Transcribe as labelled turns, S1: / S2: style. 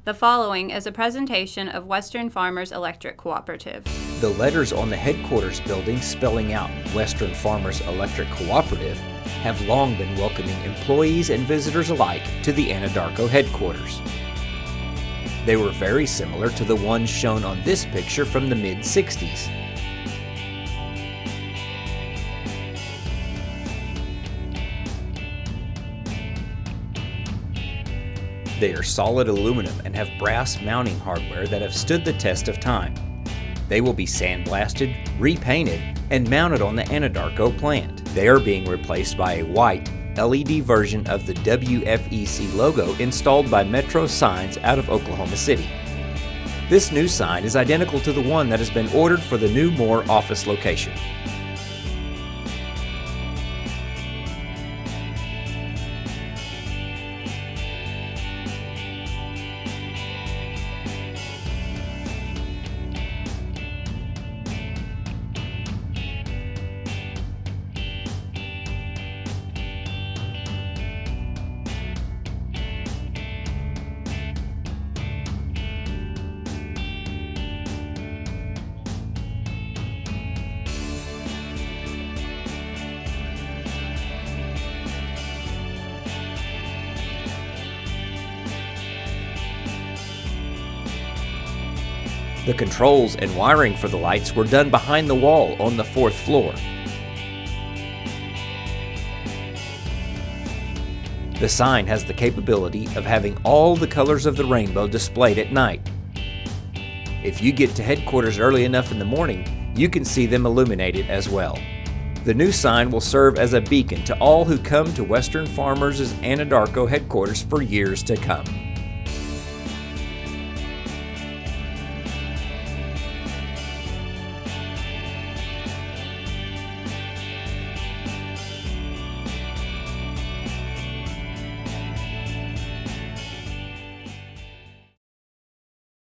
S1: The following is a presentation of Western Farmers Electric Cooperative.
S2: The letters on the headquarters building spelling out Western Farmers Electric Cooperative have long been welcoming employees and visitors alike to the Anadarko headquarters. They were very similar to the ones shown on this picture from the mid-60s. They are solid aluminum and have brass mounting hardware that have stood the test of time. They will be sandblasted, repainted, and mounted on the Anadarko plant. They are being replaced by a white LED version of the WFEC logo installed by Metro Signs out of Oklahoma City. This new sign is identical to the one that has been ordered for the new Moore office location. The controls and wiring for the lights were done behind the wall on the 4th floor. The sign has the capability of having all the colors of the rainbow displayed at night. If you get to headquarters early enough in the morning, you can see them illuminated as well. The new sign will serve as a beacon to all who come to Western Farmers' Anadarko headquarters for years to come.